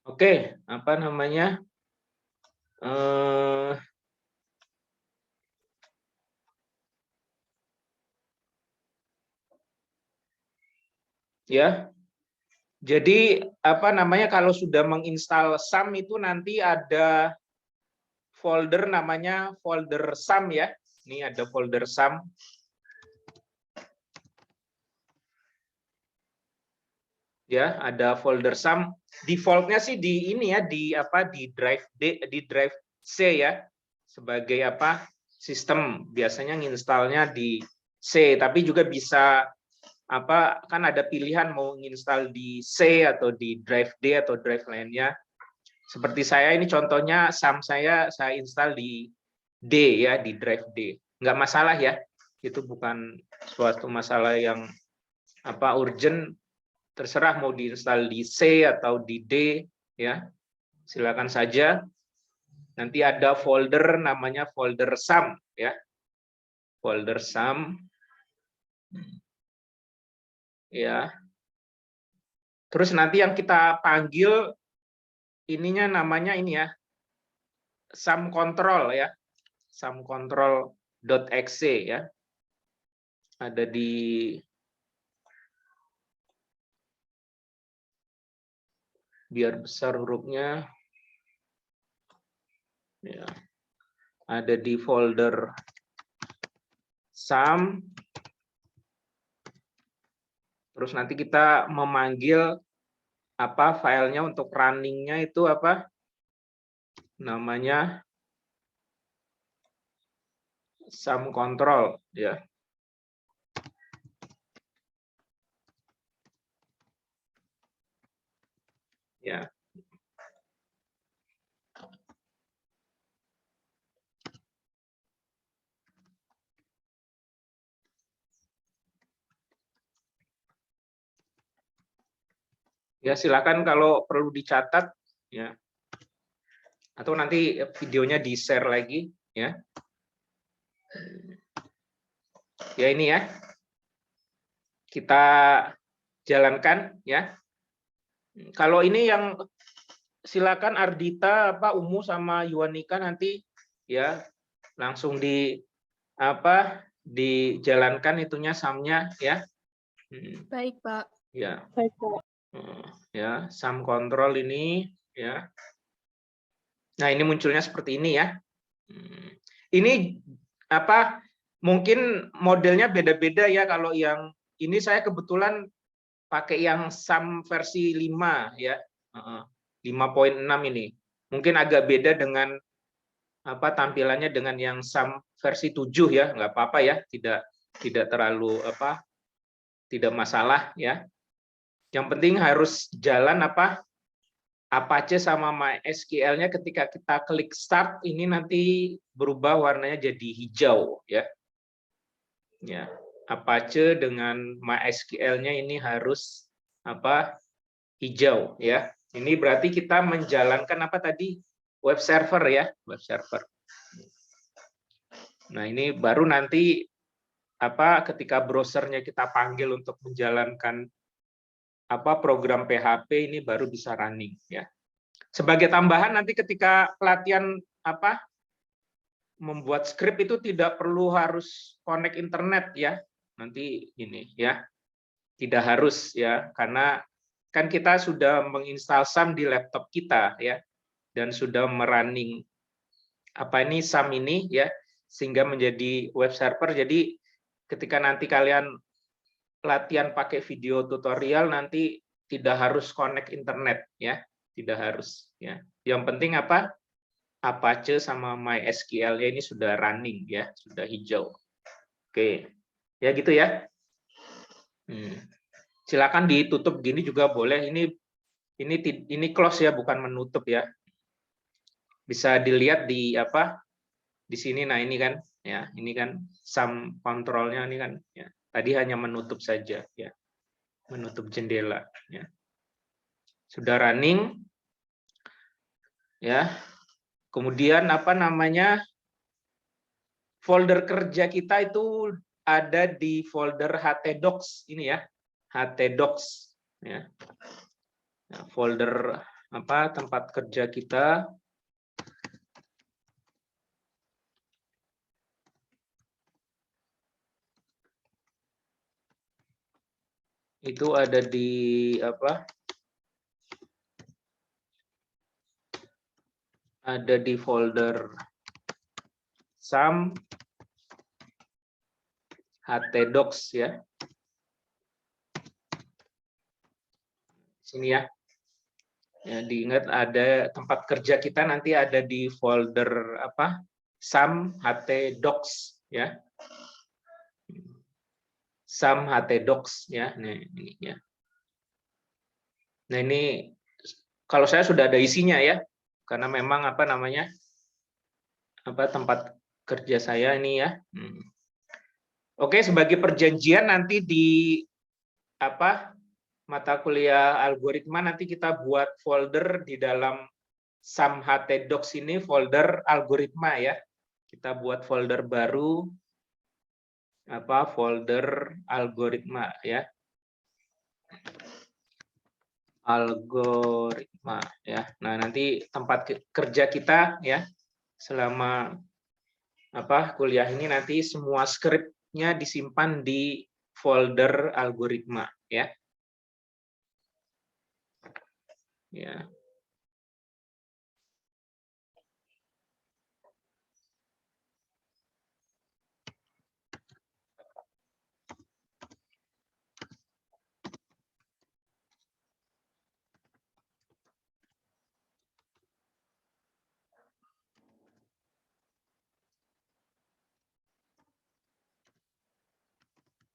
Oke, apa namanya? Ya. Jadi apa namanya, kalau sudah menginstal SAM itu nanti ada folder namanya folder SAM ya. Ini ada folder SAM. Ya, ada folder SAM. Defaultnya sih di ini ya, di apa, di drive D, di drive C ya. Sebagai apa? Sistem. Biasanya nginstalnya di C, tapi juga bisa apa, kan ada pilihan mau nginstal di C atau di drive D atau drive lainnya. Seperti saya ini contohnya SAM saya install di D ya, di drive D. Nggak masalah ya, itu bukan suatu masalah yang apa urgent, terserah mau diinstal di C atau di D ya, silakan saja. Nanti ada folder namanya folder SAM ya, folder SAM ya. Terus nanti yang kita panggil ininya namanya ini ya, SAM control ya, SAM control.exe ya. Ada di biar besar hurufnya ya. Ada di folder SAM. Terus nanti kita memanggil apa filenya untuk runningnya itu apa namanya, SAM control ya. Ya. Ya, silakan kalau perlu dicatat ya. Atau nanti videonya di-share lagi ya. Ya ini ya. Kita jalankan ya. Kalau ini yang silakan Ardita, apa Umu sama Yuanika nanti ya langsung di apa dijalankan itunya SAM-nya ya. Baik, Pak. Ya. Baik, Pak. Ya, SAM control ini ya. Nah, ini munculnya seperti ini ya. Ini apa? Mungkin modelnya beda-beda ya. Kalau yang ini saya kebetulan pakai yang SAM versi 5 ya. 5.6 ini. Mungkin agak beda dengan apa tampilannya dengan yang SAM versi 7 ya. Nggak apa-apa ya, tidak terlalu apa, tidak masalah ya. Yang penting harus jalan apa Apache sama MySQL-nya ketika kita klik start ini nanti berubah warnanya jadi hijau ya. Ya, Apache dengan MySQL-nya ini harus apa hijau ya. Ini berarti kita menjalankan apa tadi web server ya, web server. Nah, ini baru nanti apa ketika browsernya kita panggil untuk menjalankan apa program PHP ini baru bisa running ya. Sebagai tambahan nanti ketika pelatihan apa membuat skrip itu tidak perlu harus connect internet ya. Nanti ini ya. Tidak harus ya karena kan kita sudah menginstal SAM di laptop kita ya dan sudah merunning apa ini SAM ini ya sehingga menjadi web server. Jadi ketika nanti kalian latihan pakai video tutorial nanti tidak harus connect internet ya, tidak harus ya. Yang penting apa? Apache sama MySQL ini sudah running ya, sudah hijau. Oke. Ya gitu ya. Silakan ditutup gini juga boleh. Ini close ya, bukan menutup ya. Bisa dilihat di apa? Di sini nah ini kan ya, ini kan SAM kontrolnya ini kan ya. Tadi hanya menutup saja ya. Menutup jendela ya. Sudah running ya. Kemudian apa namanya? Folder kerja kita itu ada di folder htdocs ini ya. Htdocs ya. Nah, folder tempat kerja kita. Itu ada di ada di folder SAM htdocs ya. Sini ya. Ya, diingat ada tempat kerja kita nanti ada di folder SAM htdocs ya. SAM htdocs ya. Nah, ini ya. Nah, ini kalau saya sudah ada isinya ya. Karena memang tempat kerja saya ini ya. Oke, sebagai perjanjian nanti di mata kuliah algoritma nanti kita buat folder di dalam SAM htdocs ini, folder algoritma ya. Kita buat folder baru folder algoritma ya. Algoritma ya. Nah, nanti tempat kerja kita ya selama kuliah ini nanti semua skripnya disimpan di folder algoritma ya. Ya.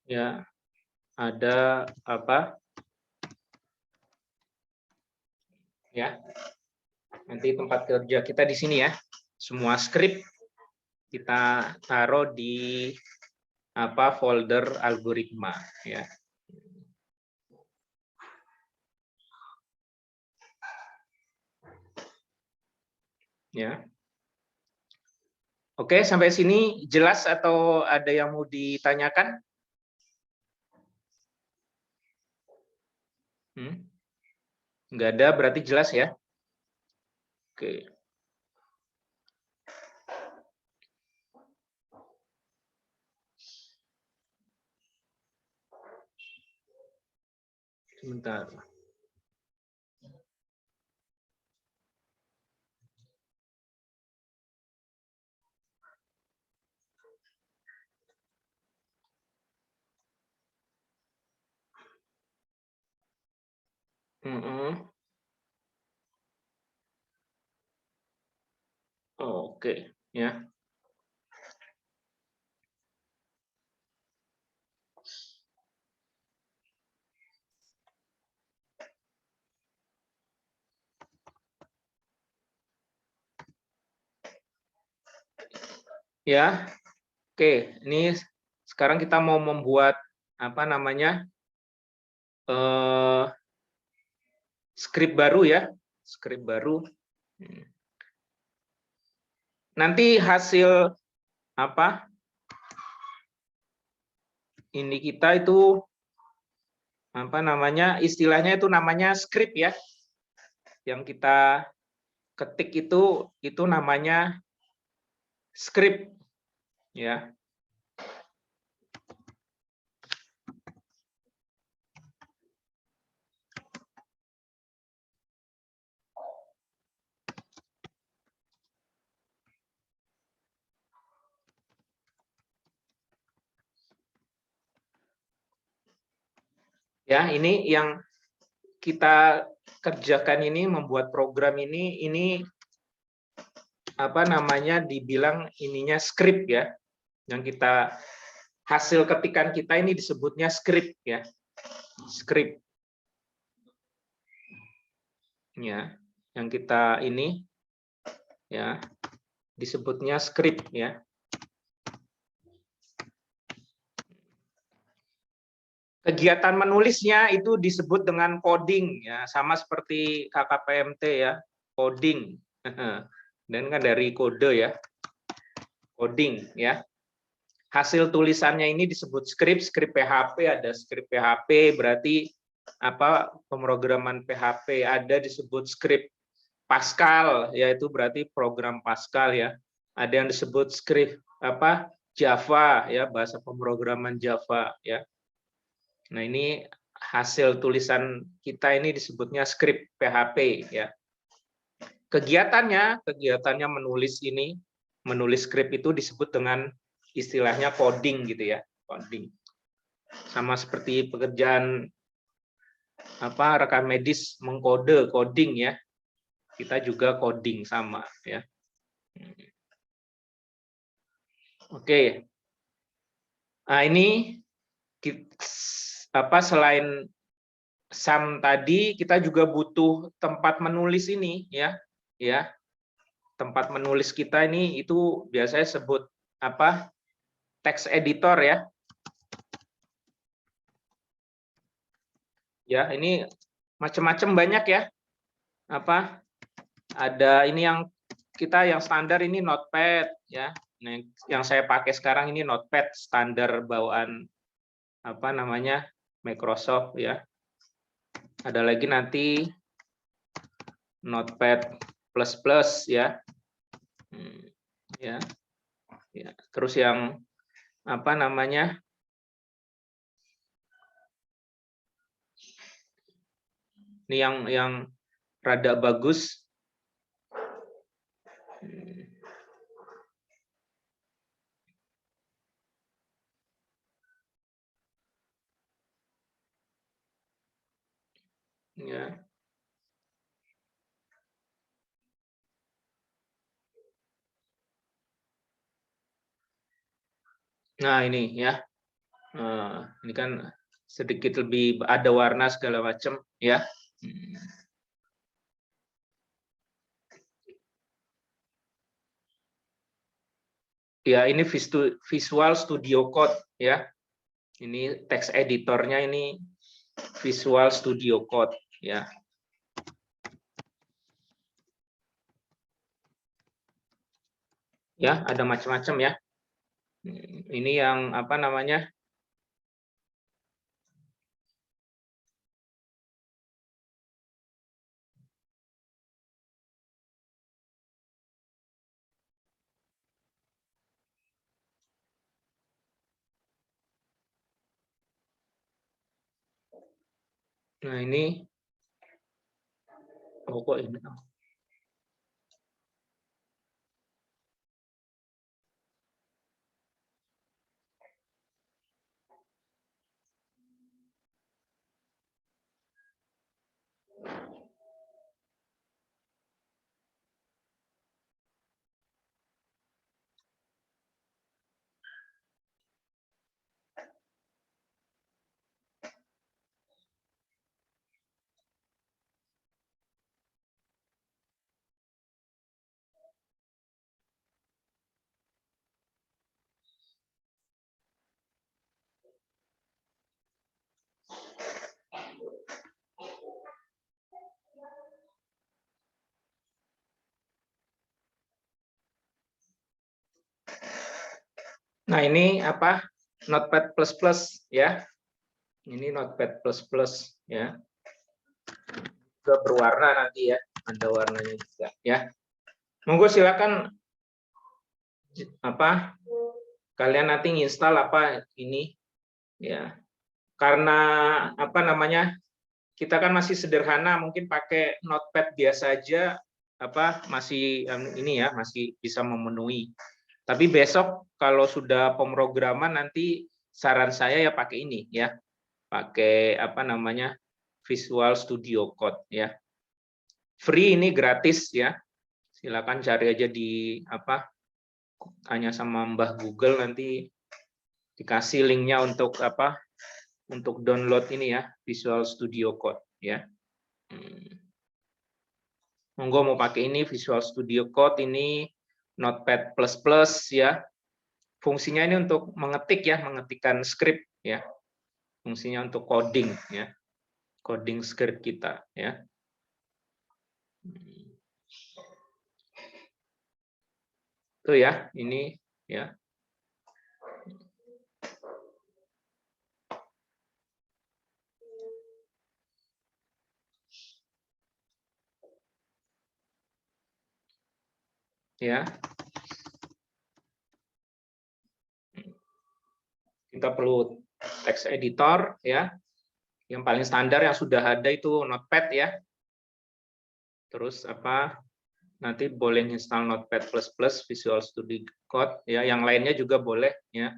Ya. Ada ya. Nanti tempat kerja kita di sini ya. Semua skrip kita taruh di folder algoritma ya. Ya. Oke, sampai sini jelas atau ada yang mau ditanyakan? Nggak ada, berarti jelas ya. Oke. Sebentar. Oke, ya. Ya. Oke, ini sekarang kita mau membuat skrip baru ya, skrip baru. Nanti hasil ini kita itu istilahnya itu namanya skrip ya. Yang kita ketik itu namanya skrip ya. Ya, ini yang kita kerjakan ini, membuat program ini dibilang ininya skrip ya. Yang kita hasil ketikan kita ini disebutnya skrip ya. Skrip. Ya, yang kita ini ya disebutnya skrip ya. Kegiatan menulisnya itu disebut dengan coding ya, sama seperti KKPMT ya, coding. Dan kan dari kode ya. Coding ya. Hasil tulisannya ini disebut skrip, skrip PHP, ada skrip PHP berarti pemrograman PHP, ada disebut script Pascal, yaitu berarti program Pascal ya. Ada yang disebut script Java ya, bahasa pemrograman Java ya. Nah, ini hasil tulisan kita ini disebutnya script PHP ya. Kegiatannya menulis script itu disebut dengan istilahnya coding gitu ya, coding. Sama seperti pekerjaan rekam medis mengkode, coding ya. Kita juga coding sama ya. Oke. Nah, ini selain sum tadi, kita juga butuh tempat menulis ini ya. Tempat menulis kita ini itu biasanya sebut text editor ya. Ya, ini macam-macam banyak ya. Ada ini yang standar ini Notepad ya. Nah, yang saya pakai sekarang ini Notepad standar bawaan Microsoft ya. Ada lagi nanti Notepad plus ya. Ya. Terus yang ini yang rada bagus. Ya. Nah, ini ya. Ini kan sedikit lebih ada warna segala macam ya. Ya, ini Visual Studio Code ya. Ini text editornya ini Visual Studio Code ya. Ya, ada macam-macam ya. Ini yang Nah, ini kok ini. Nah, ini Notepad ya. Ini Notepad ya. Juga berwarna nanti ya, ada warnanya juga ya. Monggo silakan kalian nanti install ini ya. Karena kita kan masih sederhana, mungkin pakai Notepad biasa aja masih ini ya, masih bisa memenuhi. Tapi besok kalau sudah pemrograman nanti saran saya ya pakai ini ya. Pakai Visual Studio Code ya. Free, ini gratis ya. Silakan cari aja di hanya sama Mbah Google, nanti dikasih linknya untuk untuk download ini ya, Visual Studio Code ya. Monggo mau pakai ini Visual Studio Code, ini Notepad ya. Fungsinya ini untuk mengetik ya, mengetikkan script ya. Fungsinya untuk coding ya. Coding script kita ya. Itu ya, ini ya. ya. Kita perlu text editor ya. Yang paling standar yang sudah ada itu Notepad ya. Terus nanti boleh install Notepad++, Visual Studio Code ya. Yang lainnya juga boleh ya.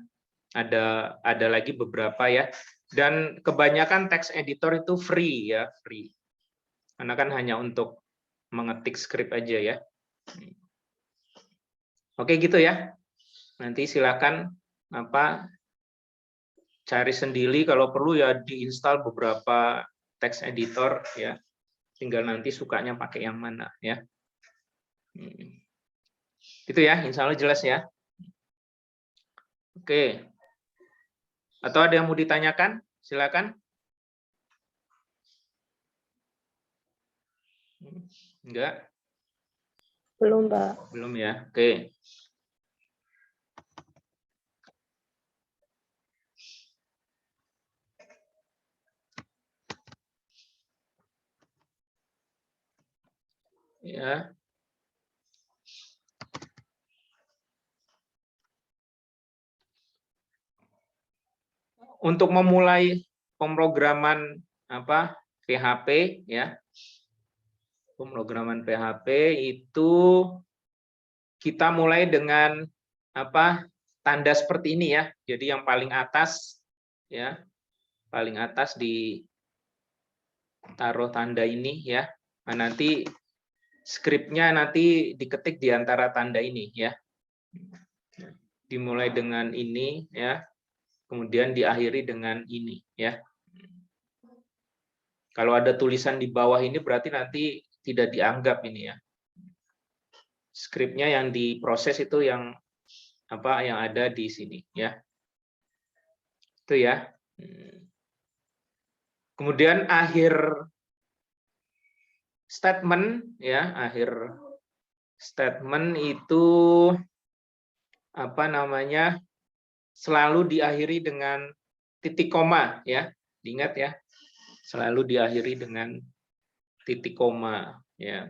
Ada lagi beberapa ya. Dan kebanyakan text editor itu free ya, free. Karena kan hanya untuk mengetik script aja ya. Oke gitu ya. Nanti silakan cari sendiri, kalau perlu ya diinstal beberapa text editor ya. Tinggal nanti sukanya pakai yang mana ya. Itu ya, insya Allah jelas ya. Oke. Atau ada yang mau ditanyakan? Silakan. Enggak? Belum, Pak. Belum ya. Oke. Ya. Untuk memulai pemrograman PHP ya. Pemrograman PHP itu kita mulai dengan tanda seperti ini ya. Jadi yang paling atas ya. Paling atas ditaruh tanda ini ya. Nah, nanti skripnya nanti diketik di antara tanda ini ya. Dimulai dengan ini ya. Kemudian diakhiri dengan ini ya. Kalau ada tulisan di bawah ini berarti nanti tidak dianggap ini ya. Skripnya yang diproses itu yang yang ada di sini ya. Itu ya. Kemudian akhir statement ya, akhir statement itu selalu diakhiri dengan titik koma ya. Diingat ya. Selalu diakhiri dengan titik koma ya.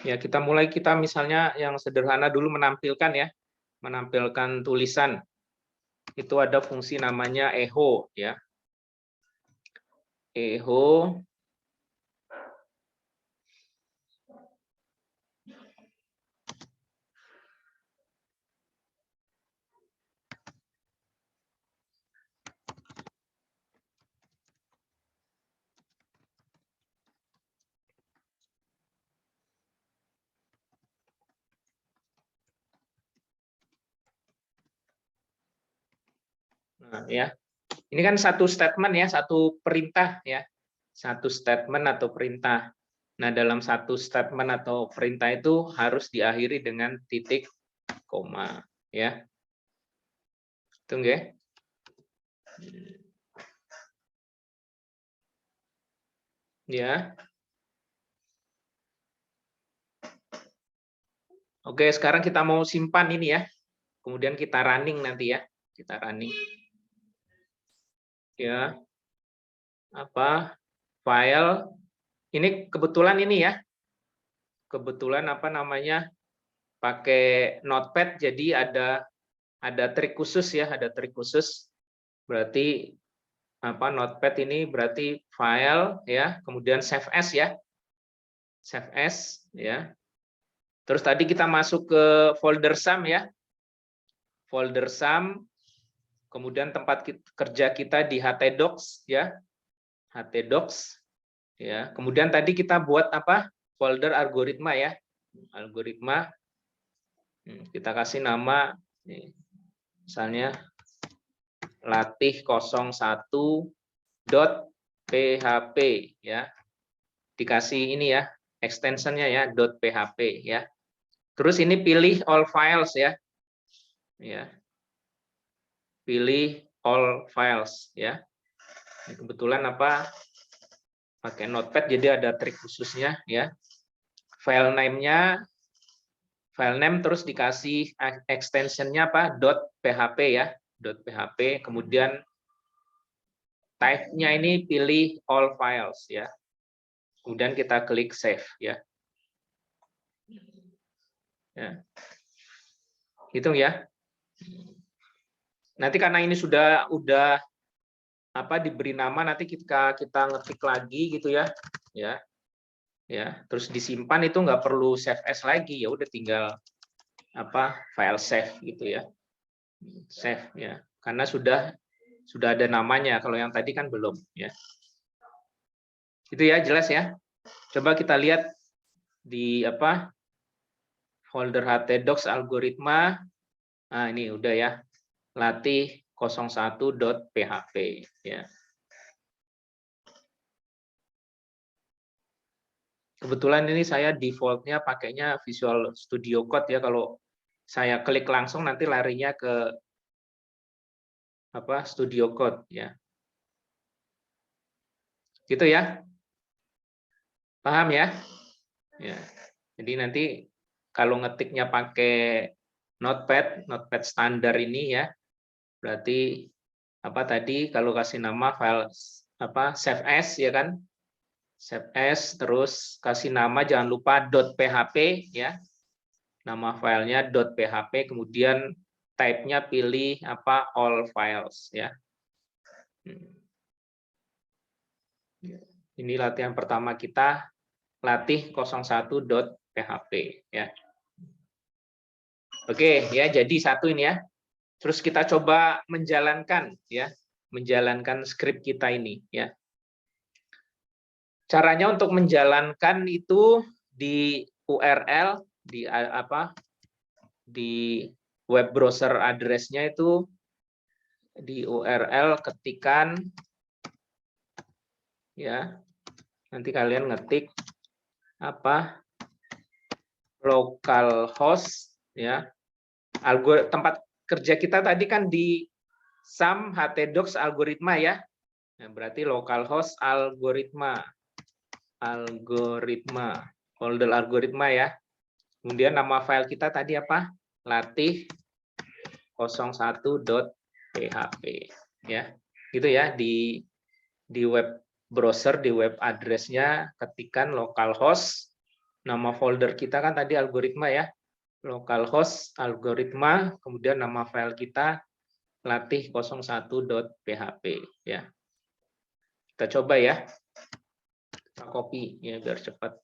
Ya, kita misalnya yang sederhana dulu menampilkan ya. Menampilkan tulisan. Itu ada fungsi namanya echo ya. Echo nah, ya. Ini kan satu statement ya, satu perintah ya. Satu statement atau perintah. Nah, dalam satu statement atau perintah itu harus diakhiri dengan titik koma ya. Tunggu ya. Ya. Oke, sekarang kita mau simpan ini ya. Kemudian kita running nanti ya. Kita running. Ya. File. Ini kebetulan ini ya. Kebetulan pakai Notepad, jadi ada trik khusus ya, ada trik khusus. Berarti Notepad ini berarti file ya, kemudian save as ya. Save as ya. Terus tadi kita masuk ke folder sum ya. Folder sum, kemudian tempat kerja kita di htdocs ya. htdocs ya. Kemudian tadi kita buat folder algoritma ya. Algoritma. Kita kasih nama misalnya latih01.php ya. Dikasih ini ya, extensionnya ya .php ya. Terus ini pilih all files ya. Ya. Pilih all files ya. Ini kebetulan pakai Notepad, jadi ada trik khususnya ya. File name-nya, file name terus dikasih extension-nya apa? .php ya, .php. Kemudian type-nya ini pilih all files ya. Kemudian kita klik save ya. Ya. Hitung ya. Nanti karena ini sudah diberi nama, nanti kita ngetik lagi gitu ya. Ya, terus disimpan, itu nggak perlu save as lagi, ya udah tinggal file save gitu ya. Save ya. Karena sudah ada namanya, kalau yang tadi kan belum ya. Itu ya, jelas ya. Coba kita lihat di folder htdocs algoritma. Nah, ini udah ya. Latih 01.php ya. Kebetulan ini saya defaultnya pakainya Visual Studio Code ya. Kalau saya klik langsung nanti larinya ke Studio Code ya. Gitu ya. Paham ya? Ya. Jadi nanti kalau ngetiknya pakai Notepad standar ini ya, berarti tadi kalau kasih nama file save as ya kan, save as, terus kasih nama jangan lupa .php ya, nama filenya .php, kemudian type-nya pilih all files ya. Ini latihan pertama kita, latih 01.php ya. Oke ya, jadi satu ini ya. Terus kita coba menjalankan skrip kita ini ya. Caranya untuk menjalankan itu di URL di web browser address-nya itu di URL ketikan ya. Nanti kalian ngetik localhost ya. Tempat kerja kita tadi kan di SAM htdocs algoritma ya. Nah, berarti localhost algoritma, folder algoritma ya. Kemudian nama file kita tadi latih 01.php ya. Gitu ya, di web browser, di web address-nya ketikan localhost, nama folder kita kan tadi algoritma ya. Localhost algoritma, kemudian nama file kita latih 01.php ya. Kita coba ya. Kita copy ya biar cepat.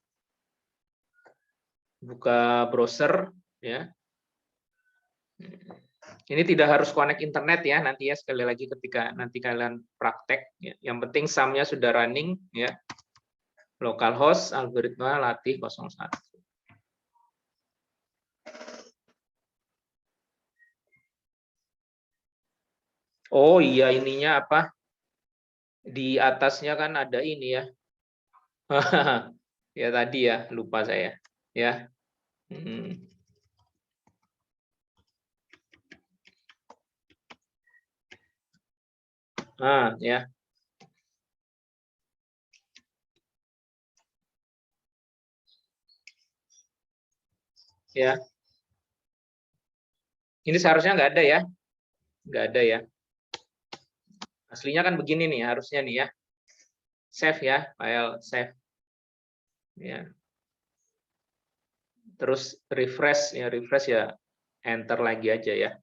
Buka browser ya. Ini tidak harus connect internet ya, nanti ya, sekali lagi ketika nanti kalian praktek ya. Yang penting SAM-nya sudah running ya. Localhost algoritma latih 01. Oh iya, ininya di atasnya kan ada ini ya. Ya tadi ya, lupa saya ya. Ya. Ya. Ini seharusnya nggak ada ya. Nggak ada ya. Aslinya kan begini nih, harusnya nih ya. Save ya, file save. Ya. Terus refresh ya, enter lagi aja ya.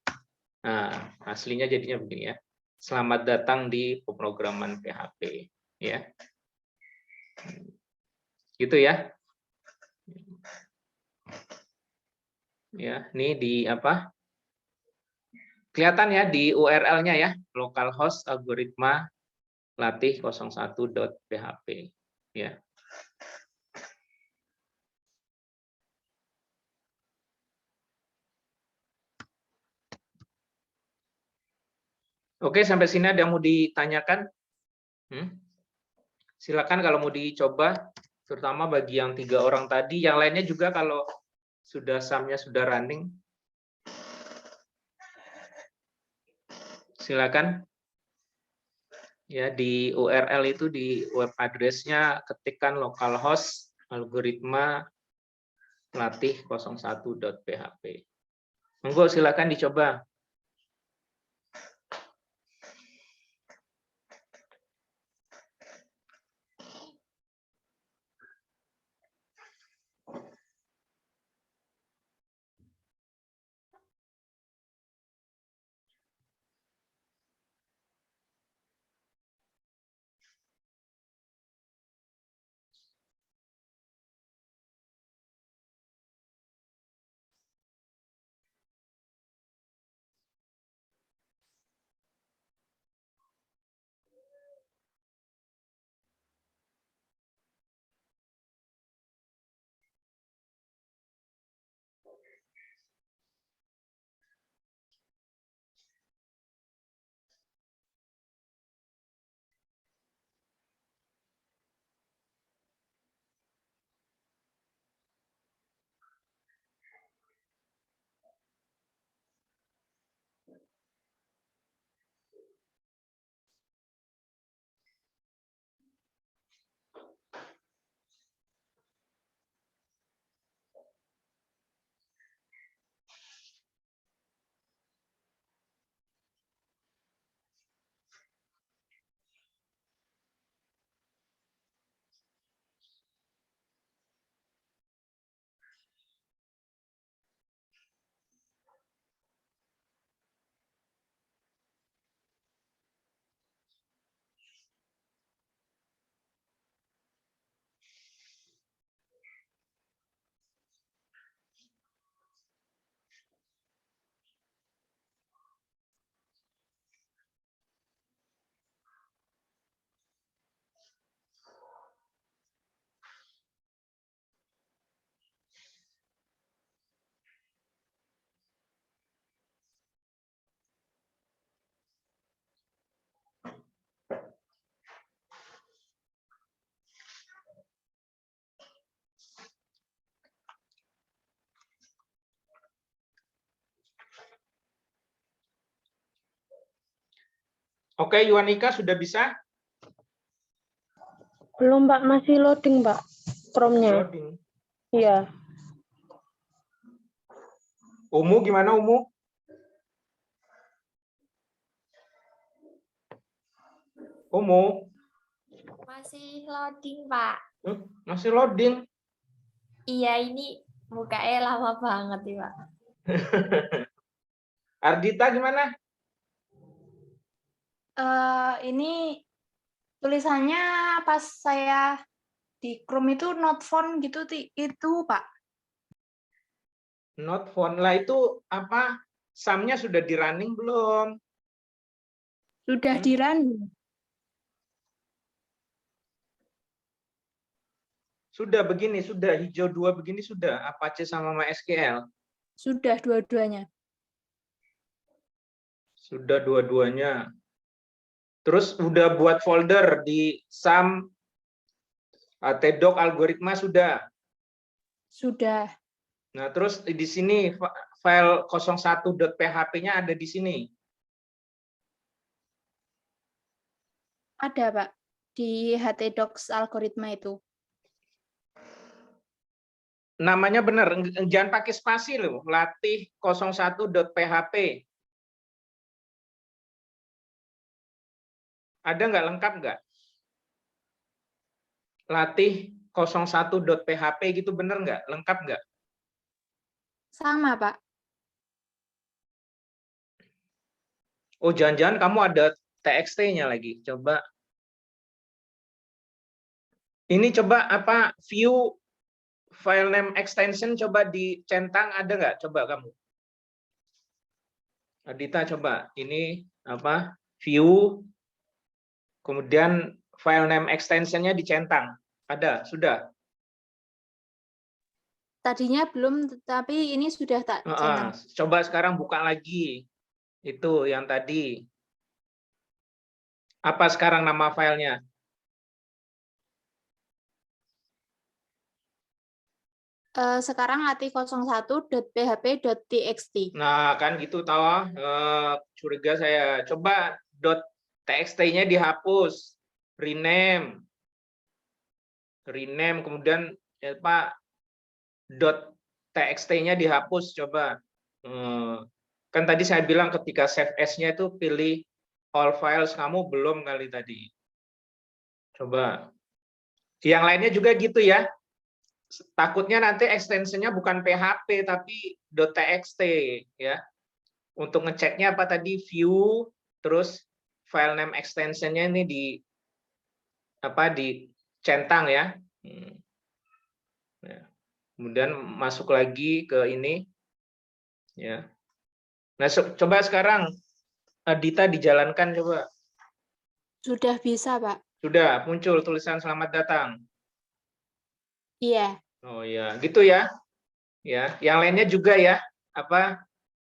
Nah, aslinya jadinya begini ya. Selamat datang di pemrograman PHP ya. Gitu ya. Ya, ini di kelihatan ya di URL-nya ya, localhost algoritma latih 01.php ya. Oke, sampai sini ada yang mau ditanyakan? Silakan kalau mau dicoba, terutama bagi yang 3 orang tadi. Yang lainnya juga kalau sudah SAM-nya sudah running. Silakan. Ya, di URL itu di web address-nya ketikkan localhost algoritma latih 01.php. Monggo silakan dicoba. Oke, Yuanika sudah bisa? Belum, Mbak. Masih loading, Mbak. Chrome-nya. Loading. Iya. Umu gimana, Umu? Umu? Masih loading, Pak. Masih loading. Iya, ini mukanya lama banget nih, Pak. Ardita gimana? Ini tulisannya pas saya di Chrome itu not found gitu, itu Pak. Not found. Lah itu apa? SAM-nya sudah di running belum? Sudah di run. Sudah begini, sudah hijau 2 begini sudah Apache sama MySQL. Sudah dua-duanya. Sudah dua-duanya. Terus udah buat folder di SAM tdoc algoritma sudah. Sudah. Nah, terus di sini file 01.php-nya ada di sini. Ada, Pak. Di htdocs algoritma itu. Namanya benar, jangan pakai spasi loh, latih 01.php. Ada nggak, lengkap nggak? Latih 01.php gitu bener nggak? Lengkap nggak? Sama, Pak. Oh, jangan-jangan kamu ada txt-nya lagi. Coba. Ini coba apa view file name extension coba dicentang, ada nggak? Coba kamu. Adita coba. Ini apa? View kemudian file name extension-nya dicentang. Ada? Sudah? Tadinya belum, tapi ini sudah tak centang. Coba sekarang buka lagi. Itu yang tadi. Apa sekarang nama filenya? Sekarang latih 01.php.txt. Nah, kan gitu tahu. Curiga saya. Coba txt-nya dihapus, rename, kemudian apa .txt-nya dihapus, coba. Kan tadi saya bilang ketika save as-nya itu pilih all files, kamu belum kali tadi. Coba. Yang lainnya juga gitu ya. Takutnya nanti extensionnya bukan PHP tapi .txt ya. Untuk ngeceknya apa tadi, view, terus file name extensionnya ini dicentang ya. Kemudian masuk lagi ke ini ya. Nah, coba sekarang Dita dijalankan coba. Sudah bisa, Pak. Sudah muncul tulisan selamat datang. Iya. Oh ya, gitu ya. Ya, yang lainnya juga ya. Apa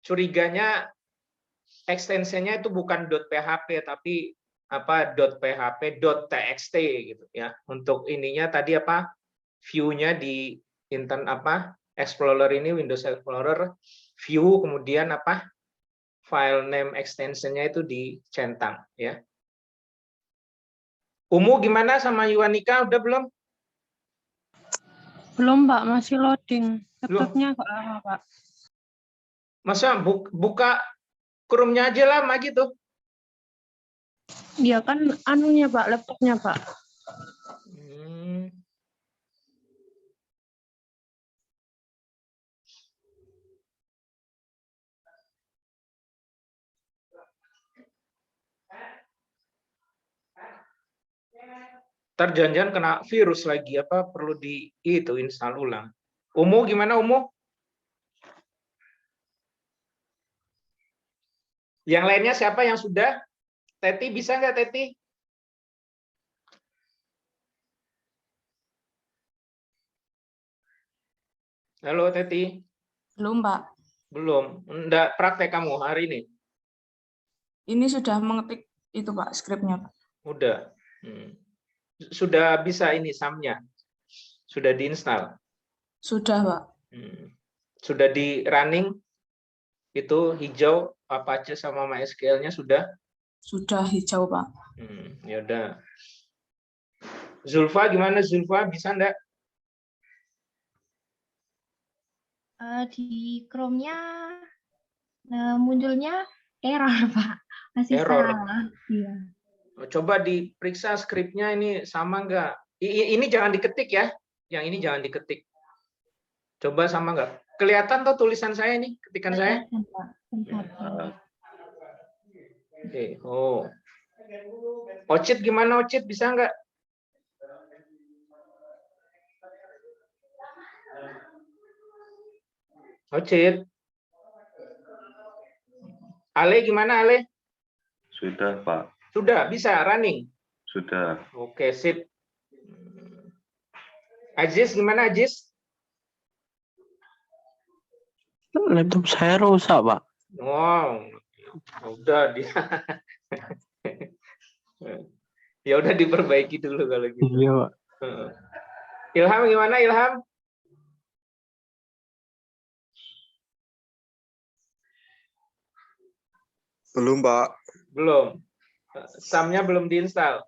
curiganya ekstensinya itu bukan .php tapi apa .php.txt gitu ya. Untuk ininya tadi apa view-nya di Explorer ini, Windows Explorer view, kemudian apa file name extension-nya itu dicentang ya. Umu gimana sama Yuanika, udah belum? Belum, Pak. Masih loading. Belum. Laptopnya kok lama, Pak. Masa buka Chrome-nya aja lama gitu? Iya kan anunya, Pak. Laptopnya, Pak. Ntar jangan-jangan kena virus lagi, apa perlu itu install ulang. Umu gimana Umu? Yang lainnya siapa yang sudah? Teti bisa nggak Teti? Halo Teti. Belum, Pak. Belum. Enggak praktek kamu hari ini? Ini sudah mengetik itu, Pak, skripnya, Pak. Udah. Sudah bisa ini SAM-nya? Sudah diinstal? Sudah, Pak. Sudah di running? Itu hijau Apache sama MySQL-nya sudah? Sudah hijau, Pak. Ya udah. Zulfa gimana Zulfa, bisa enggak? Di Chrome-nya munculnya error, Pak. Masih Error. salah. Iya. Coba diperiksa skripnya ini sama enggak? Ini jangan diketik ya. Yang ini jangan diketik. Coba sama enggak? Kelihatan tuh tulisan saya ini, ketikan saya? Kelihatan, Pak. Bentar. Oke. Oh. Ocit gimana Ocit? Bisa enggak? Ocit. Ale gimana Ale? Sudah, Pak. Sudah, bisa running? Sudah. Oke, sip. Aziz gimana Aziz? Laptop saya rusak, Pak. Wow. Udah dia. Ya udah diperbaiki dulu kalau gitu. Iya, Pak. Ilham gimana Ilham? Belum, Pak. Belum. SAM-nya belum diinstal.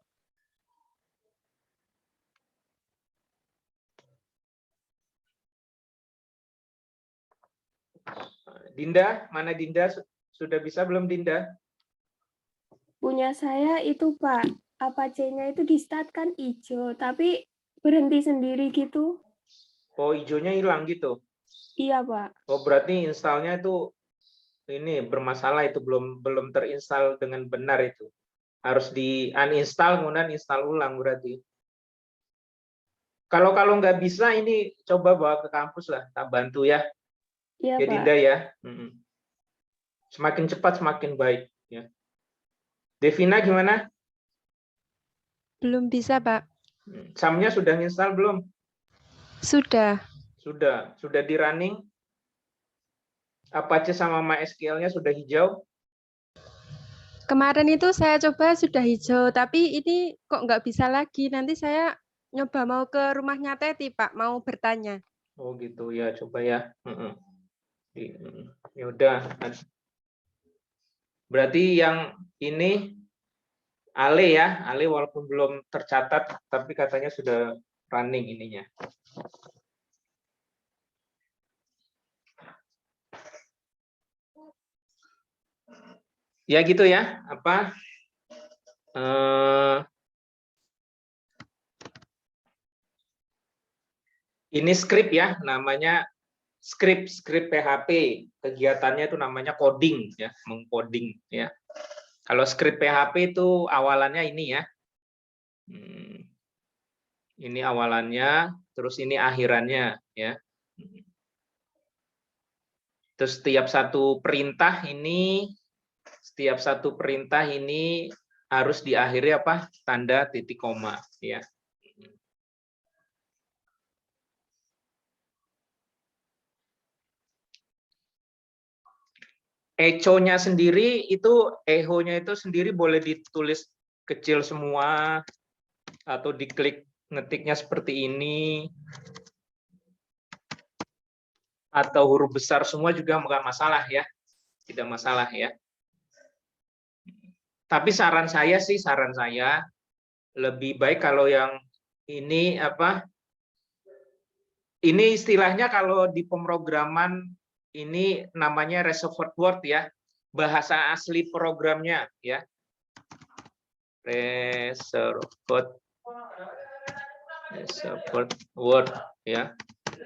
Dinda, mana Dinda? Sudah bisa belum Dinda? Punya saya itu, Pak. Apache-nya itu di start kan hijau, tapi berhenti sendiri gitu. Oh, hijaunya hilang gitu. Iya, Pak. Oh, berarti installnya itu ini bermasalah, itu belum terinstall dengan benar itu. Harus di uninstall kemudian install ulang berarti. Kalau nggak bisa ini coba bawa ke kampus lah, tak bantu ya. Iya, Ya Pak. Dinda ya. Semakin cepat semakin baik ya. Devina gimana? Belum bisa, Pak. SAM-nya sudah install belum? Sudah. Sudah di running? Apache sama MySQL-nya sudah hijau? Kemarin itu saya coba sudah hijau, tapi ini kok nggak bisa lagi. Nanti saya nyoba mau ke rumahnya Teti, Pak, mau bertanya. Oh gitu ya, coba ya. Ya udah. Berarti yang ini Ale ya, Ale walaupun belum tercatat, tapi katanya sudah running ininya. Ya gitu ya, apa? Ini skrip ya, namanya skrip PHP. Kegiatannya itu namanya coding ya, mengcoding ya. Kalau skrip PHP itu awalannya ini ya. Ini awalannya, terus ini akhirannya ya. Terus setiap satu perintah ini harus diakhiri apa? Tanda titik koma ya. Echo-nya sendiri itu, echo-nya itu sendiri boleh ditulis kecil semua atau diklik ngetiknya seperti ini, atau huruf besar semua juga bukan masalah ya, tidak masalah ya. Tapi saran saya lebih baik kalau yang ini apa? Ini istilahnya kalau di pemrograman ini namanya reserved word ya, bahasa asli programnya ya. Reserved word ya.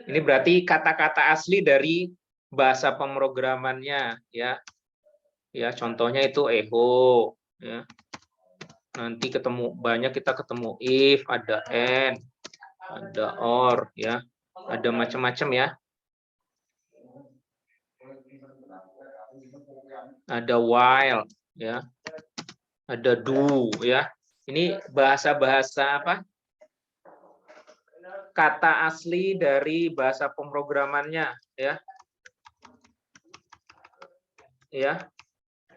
Ini berarti kata-kata asli dari bahasa pemrogramannya ya. Ya, contohnya itu echo ya. Nanti banyak kita ketemu if, ada and, ada or ya. Ada macam-macam ya. Ada while ya. Ada do ya. Ini bahasa-bahasa apa? Kata asli dari bahasa pemrogramannya ya. Ya.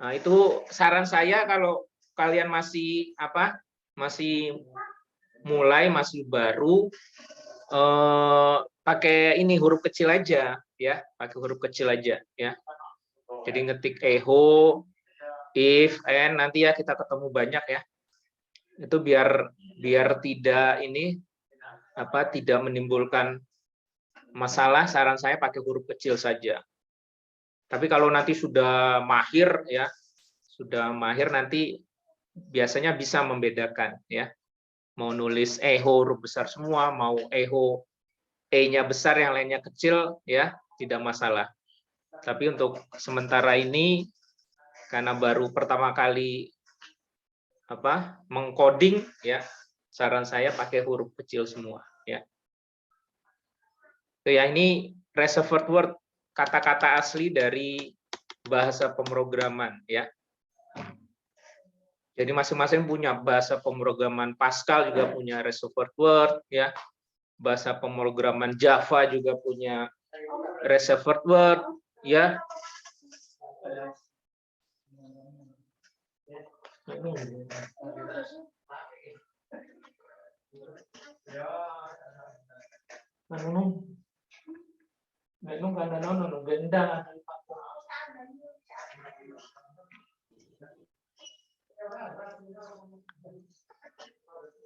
Nah, itu saran saya kalau kalian masih apa? Masih masih baru, pakai ini huruf kecil aja ya, pakai huruf kecil aja ya. Jadi ngetik echo, if, and, nanti ya kita ketemu banyak ya. Itu biar tidak ini apa, tidak menimbulkan masalah, saran saya pakai huruf kecil saja. Tapi kalau nanti sudah mahir ya, nanti biasanya bisa membedakan ya. Mau nulis echo huruf besar semua, mau echo E-nya besar yang lainnya kecil ya, tidak masalah. Tapi untuk sementara ini karena baru pertama kali apa? Mengcoding ya, saran saya pakai huruf kecil semua ya. Itu ya, ini reserved word, kata-kata asli dari bahasa pemrograman ya. Jadi masing-masing punya bahasa pemrograman. Pascal juga punya reserved word ya. Bahasa pemrograman Java juga punya reserved word ya.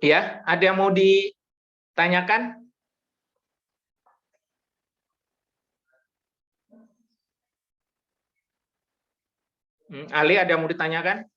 Ya, ada yang mau ditanyakan? Ali, ada yang mau ditanyakan?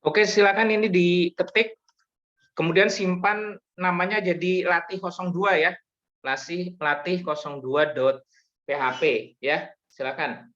Oke, silakan ini diketik, kemudian simpan namanya jadi latih 02 ya. Latih 02.php ya. Silakan.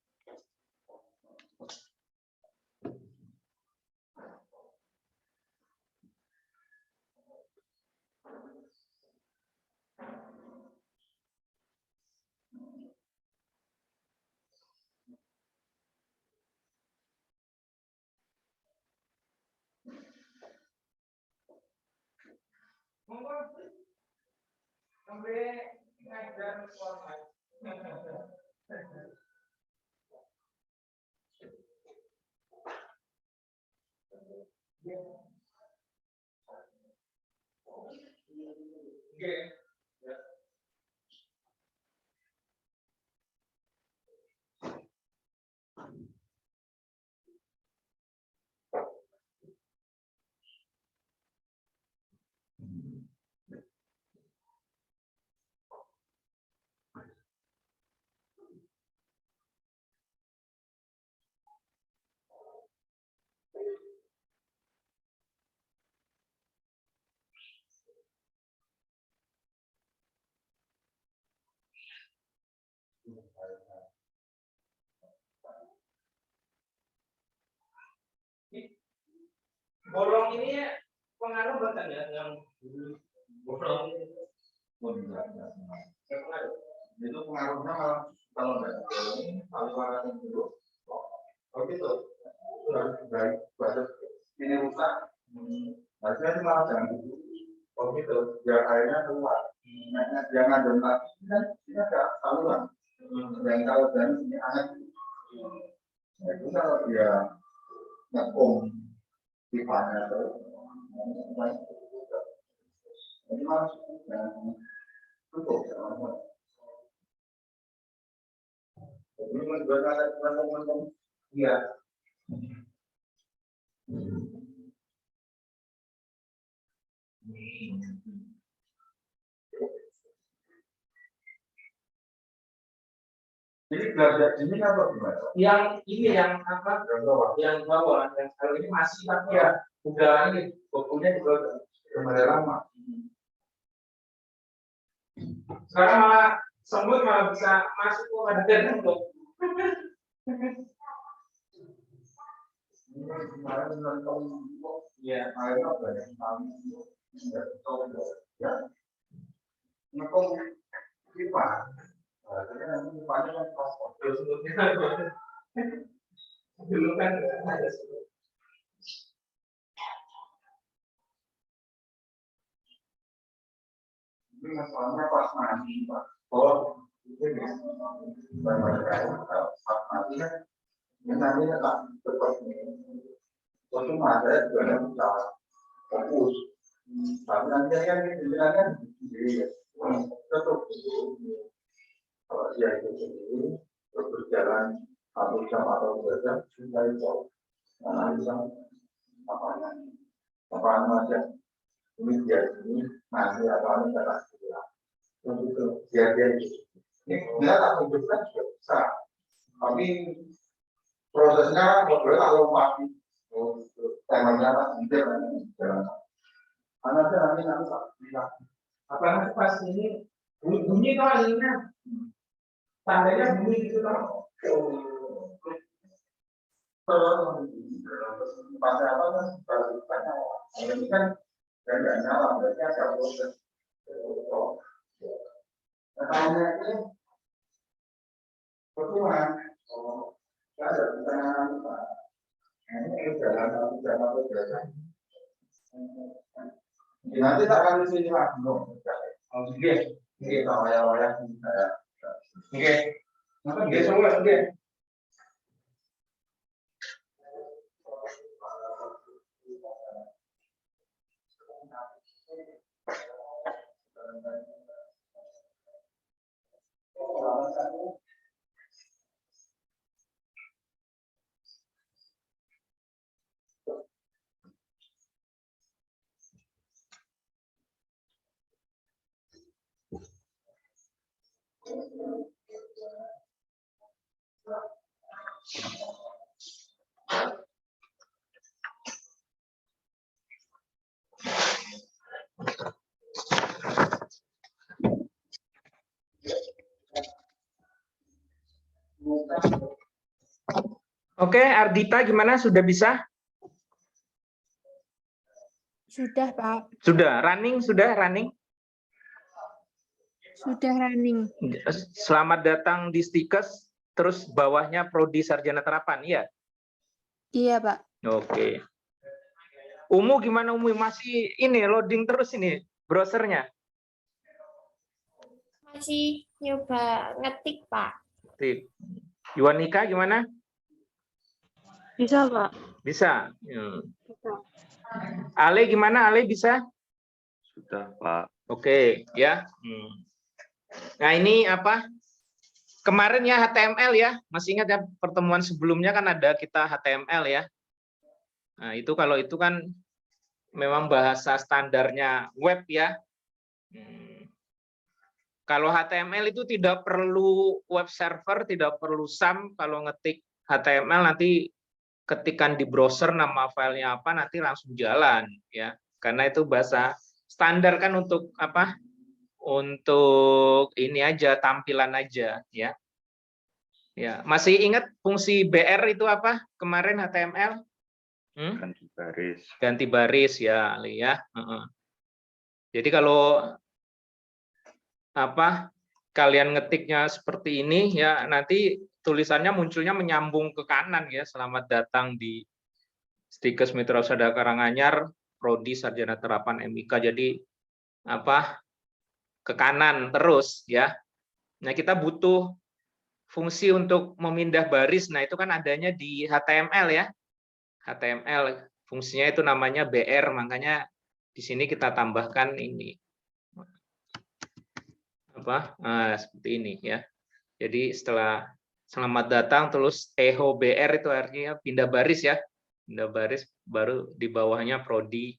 Bolong ini pengaruh buatan ya yang bolong itu pengaruhnya malah kalau nggak ini paling parah dulu. Oh gitu. Harus baik batas ini rusak. Harusnya itu malah jangan gitu. Oh gitu. Biar airnya keluar. Jangan donat. Kan ini ada saluran. Dan kalau dan ini aneh. Itu kalau dia ngepung pipanya terus. Ini harus tutup. Iya. Jadi belajar ini apa gimana? Yang ini yang apa? Yang bawah, yang sekarang ini masih tapi ya udah ini bukunya juga Kemarin lama. sekarang malah semut malah bisa masuk ke badan untuk Kemarin nonton ya air apa ya? Ya. Ngepung pipa. Karena pipanya kan kosong. dulu kan ada semut. Ini masalahnya pas mandi, Pak. Kalau itu ya, pas mandi kan, nanti tak seperti ini. Waktu ada juga ada masalah fokus. Tapi nanti kan sebenarnya sendiri ya, tetap kalau dia itu sendiri berjalan 1 jam atau 2 jam sudah itu, karena bisa apa aja. Ini dia ini masih apa yang kita lakukan untuk dia ini dia tak tunjukkan juga bisa, tapi prosesnya kalau pasti temanya nanti nanti bisa Apa nanti pas ini bunyi tuh akhirnya tandanya bunyi gitu loh. Pas apa kan banyak ini kan nggak nyala, berarti ada proses. Katanya ini pertemuan, ada pertanyaan apa? Ini jalan biasa. Nanti tak akan di sini lagi dong. Oke, kita wayang-wayang. Oke, oke semua oke. Oke, Ardita gimana? Sudah bisa? Sudah, Pak. Sudah, running? Sudah running? Sudah running. Selamat datang di Stikes, terus bawahnya Prodi Sarjana Terapan, iya? Iya, Pak. Oke. Umu gimana Umu? Masih ini loading terus ini browsernya? Masih nyoba ngetik, Pak. Tip. Yuanika gimana? Bisa, Pak. Bisa. Ale gimana? Ale bisa? Sudah, Pak. Oke, ya. Nah, ini apa? Kemarin ya HTML ya. Masih ingat ya pertemuan sebelumnya kan ada kita HTML ya. Nah, itu kalau itu kan memang bahasa standarnya web ya. Kalau HTML itu tidak perlu web server, tidak perlu SAM. Kalau ngetik HTML nanti ketikan di browser nama filenya apa nanti langsung jalan ya. Karena itu bahasa standar kan untuk apa? Untuk ini aja tampilan aja ya. Ya, masih ingat fungsi BR itu apa? Kemarin HTML? Ganti baris. Ganti baris ya, Ali ya. Jadi kalau apa kalian ngetiknya seperti ini ya nanti tulisannya munculnya menyambung ke kanan ya. Selamat datang di Stikes Mitra Usaha Karanganyar Prodi Sarjana Terapan MIK. Jadi apa ke kanan terus ya. Nah, kita butuh fungsi untuk memindah baris. Nah, itu kan adanya di HTML ya. HTML fungsinya itu namanya BR, makanya di sini kita tambahkan ini. Apa? Nah, seperti ini ya. Jadi setelah selamat datang terus echo BR itu artinya pindah baris ya. Pindah baris baru di bawahnya Prodi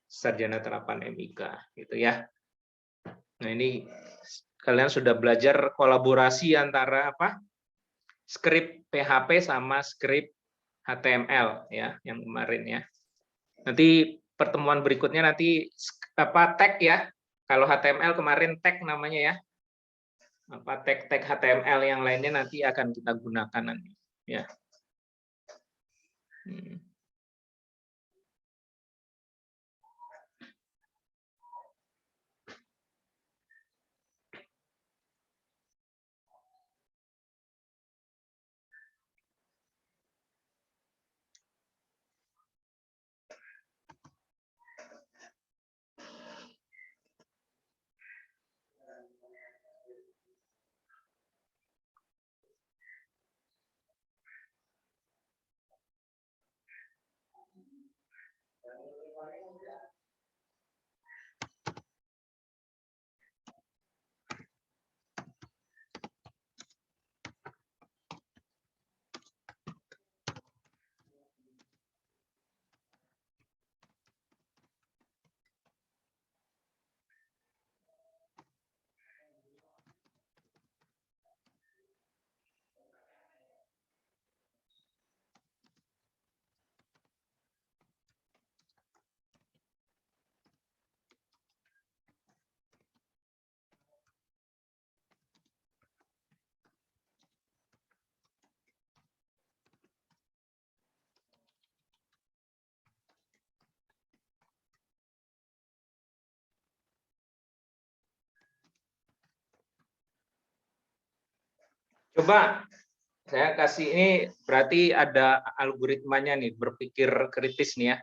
Sarjana Terapan MIK gitu ya. Nah, ini kalian sudah belajar kolaborasi antara apa? Skrip PHP sama skrip HTML ya, yang kemarin ya. Nanti pertemuan berikutnya nanti apa tag ya. Kalau HTML kemarin tag namanya ya. Apa tag-tag HTML yang lainnya nanti akan kita gunakan nanti ya. Coba saya kasih ini berarti ada algoritmanya nih, berpikir kritis nih ya.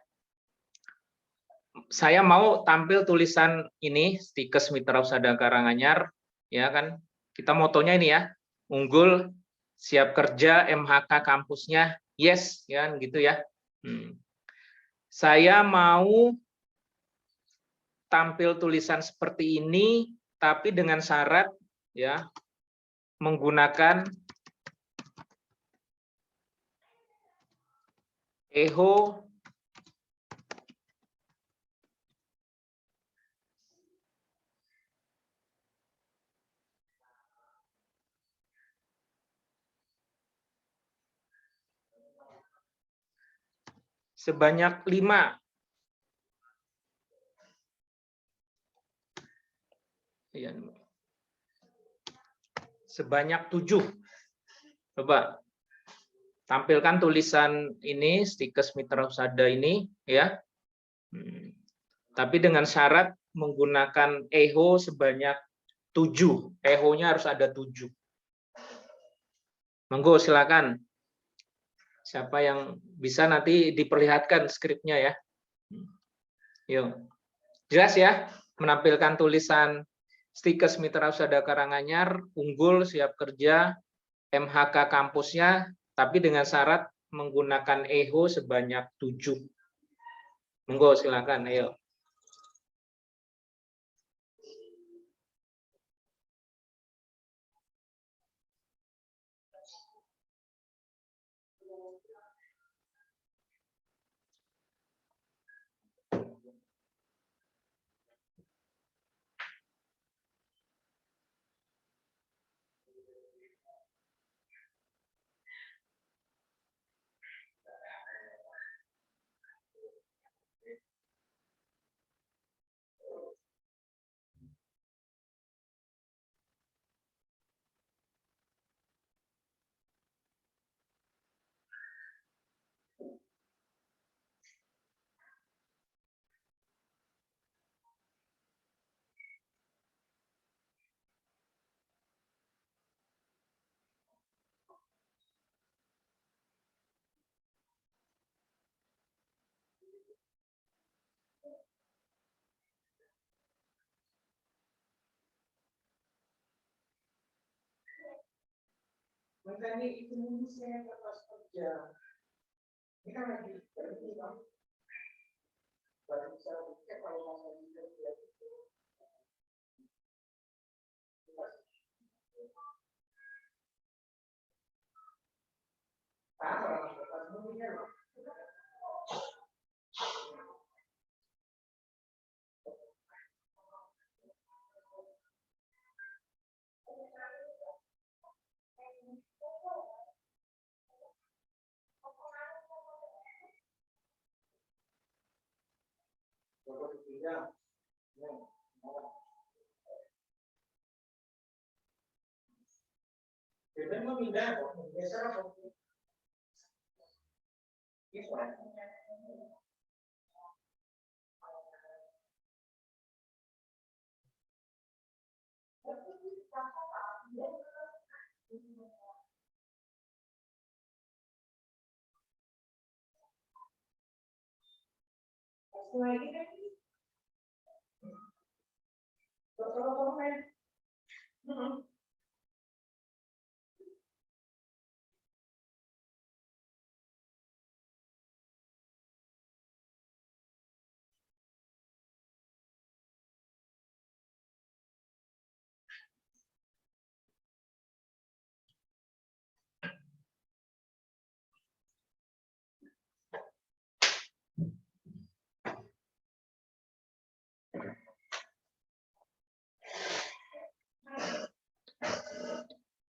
Saya mau tampil tulisan ini Stikes Mitra Usaha Karanganyar ya kan. Kita motonya ini ya. Unggul, siap kerja, MHK kampusnya yes ya kan gitu ya. Saya mau tampil tulisan seperti ini tapi dengan syarat ya menggunakan echo sebanyak 5. Sebanyak 7. Coba. tampilkan tulisan ini Stikes Mitra Husada ini ya. Tapi dengan syarat menggunakan echo sebanyak 7. Echo-nya harus ada 7. Monggo silakan. Siapa yang bisa nanti diperlihatkan skripnya ya. Yuk. Jelas ya, menampilkan tulisan Stikes Mitra Husada Karanganyar, unggul, siap kerja, MHK kampusnya, tapi dengan syarat menggunakan echo sebanyak 7. Monggo silakan, ayo.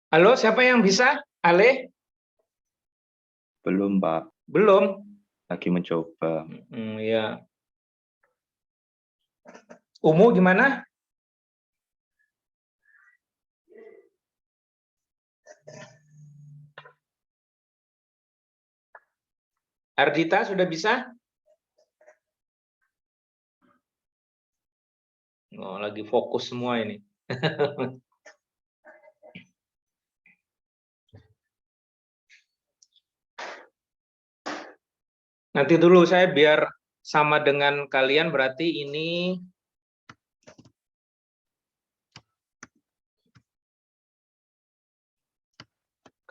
Halo, siapa yang bisa? Ale? Belum, Pak. Belum? Lagi mencoba. Ya. Umu gimana? Ardita sudah bisa? Oh, lagi fokus semua ini. Nanti dulu saya biar sama dengan kalian, berarti ini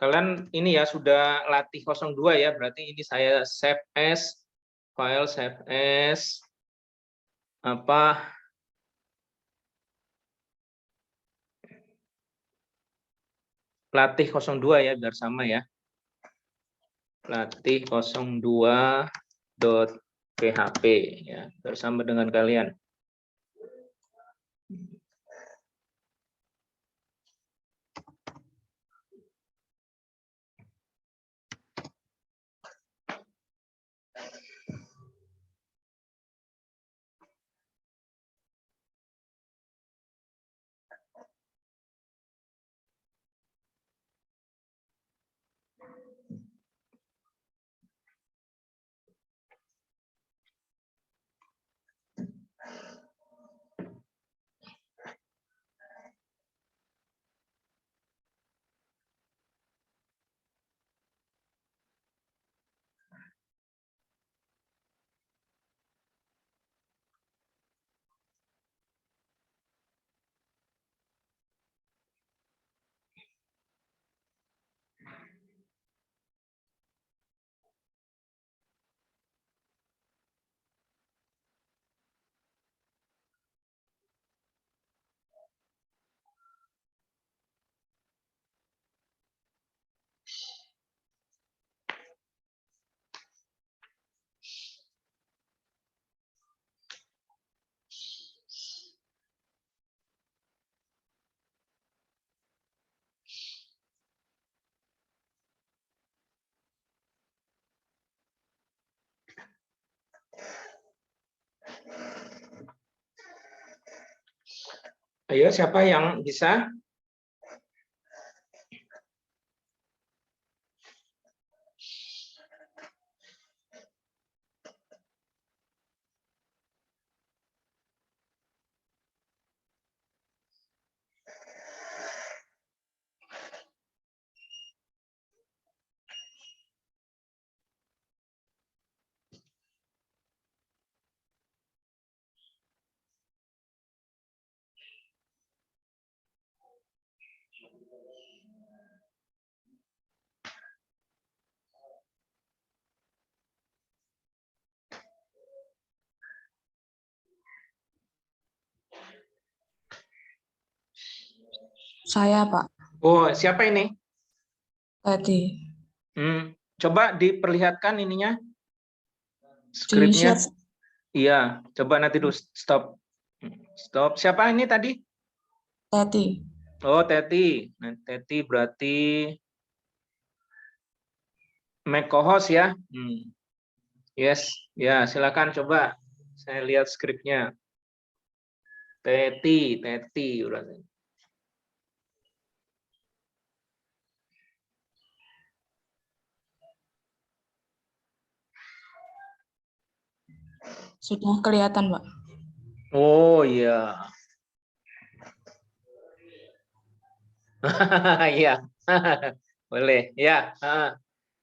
kalian ini ya sudah latih 02 ya, berarti ini saya save as, file save as, latih 02 ya, biar sama ya. Latih 02.php ya, bersama dengan kalian. Ayo, siapa yang bisa? Saya, Pak. Oh, siapa ini? Tadi. Coba diperlihatkan ininya, Di skripnya. share. Iya, coba nanti dulu stop. Stop. Siapa ini tadi? Tadi. Oh, Teti. Nah, Teti berarti make co-host ya. Yes, ya silakan coba. Saya lihat skripnya. Teti berarti. Sudah kelihatan, Pak. Oh iya. Iya. Boleh. Ya.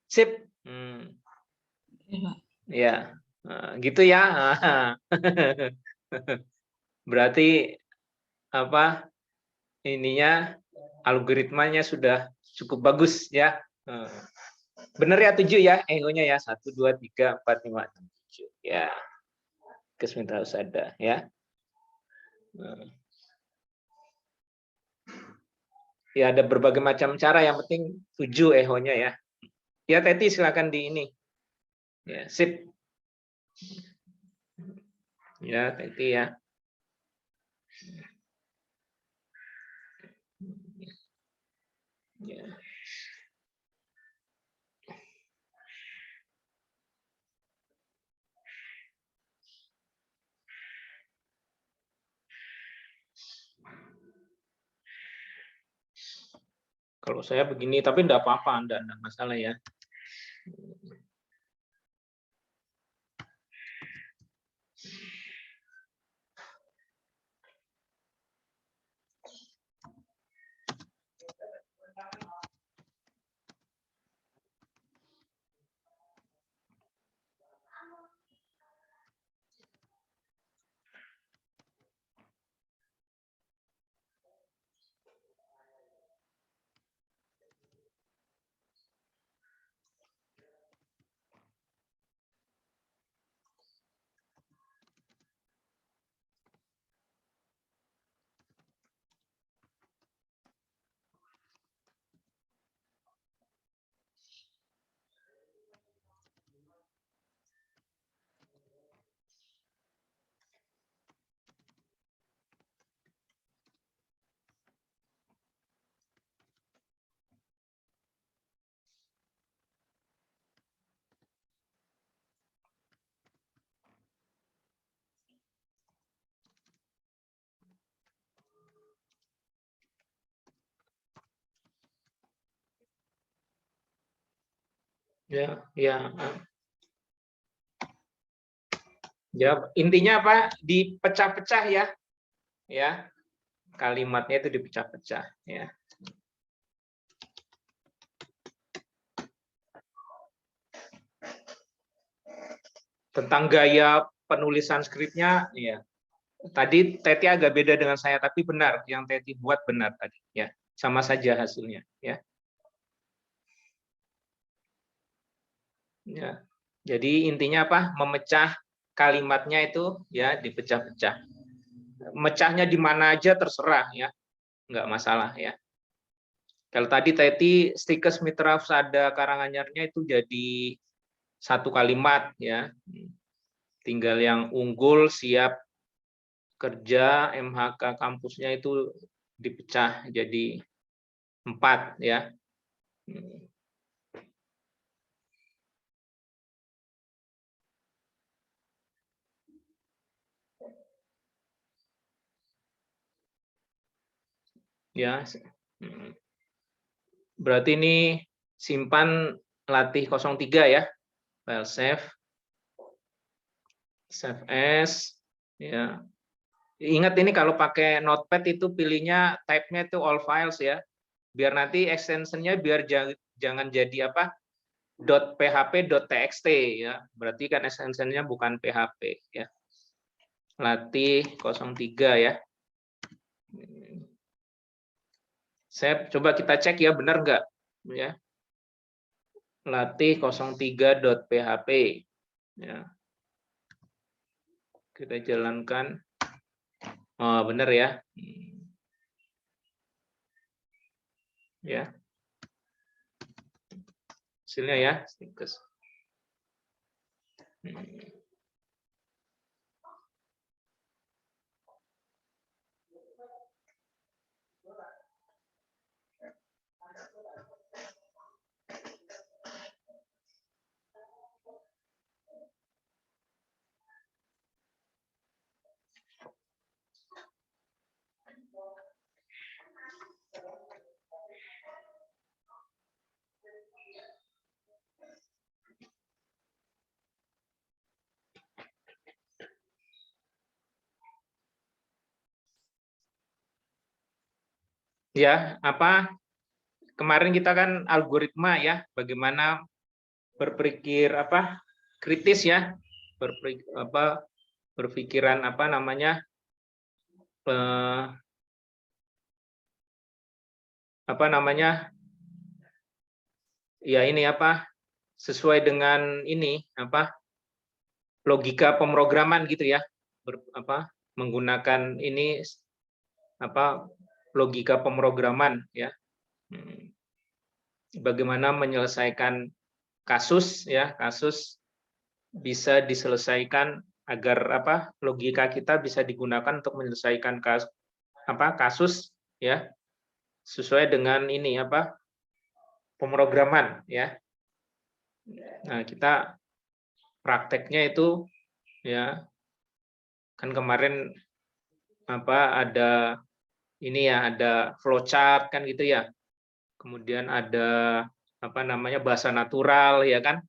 Sip. Oke, Pak. Ya. Gitu ya. Berarti apa? Ininya algoritmanya sudah cukup bagus ya. Bener ya 7 ya, ego-nya ya 1 2 3 4 5 6 7 ya. Kesminta harus ada ya. Ya ada berbagai macam cara, yang penting 7 eho-nya ya. Ya Teti silakan di ini. Ya, sip. Ya Teti ya. Ya. Kalau saya begini, tapi enggak apa-apa, enggak masalah ya. Ya, ya. Ya, intinya apa? Dipecah-pecah ya. Ya. Kalimatnya itu dipecah-pecah ya. Tentang gaya penulisan skripnya ya. Tadi Teti agak beda dengan saya, tapi benar yang Teti buat benar tadi ya. Sama saja hasilnya ya. Ya. Jadi intinya apa? Memecah kalimatnya itu ya, dipecah-pecah. Mecahnya di mana aja terserah ya. Nggak masalah ya. Kalau tadi Teti Stikes Mitra Husada Karanganyarnya itu jadi satu kalimat ya. Tinggal yang unggul siap kerja MHK kampusnya itu dipecah jadi 4 ya. Ya. Berarti ini simpan latih 03 ya. File save. Save as. Ya. Ingat ini kalau pakai Notepad itu pilihnya type-nya itu all files ya. Biar nanti extension-nya biar jangan jadi apa? .php.txt ya. Berarti kan extension-nya bukan PHP ya. Latih 03 ya. Saya coba kita cek ya, benar nggak ya. Latih 03.php ya. Kita jalankan. Oh, benar ya. Ya. Hasilnya ya, stickers. Ya, apa kemarin kita kan algoritma ya, bagaimana berpikir apa kritis ya, berpikiran apa namanya ya ini apa sesuai dengan ini apa logika pemrograman gitu ya, menggunakan ini apa logika pemrograman ya. Bagaimana menyelesaikan kasus ya, kasus bisa diselesaikan agar apa logika kita bisa digunakan untuk menyelesaikan kasus ya sesuai dengan ini apa pemrograman ya. Nah, kita prakteknya itu ya kan kemarin apa ada ini ya, ada flowchart kan gitu ya. Kemudian ada apa namanya bahasa natural ya kan.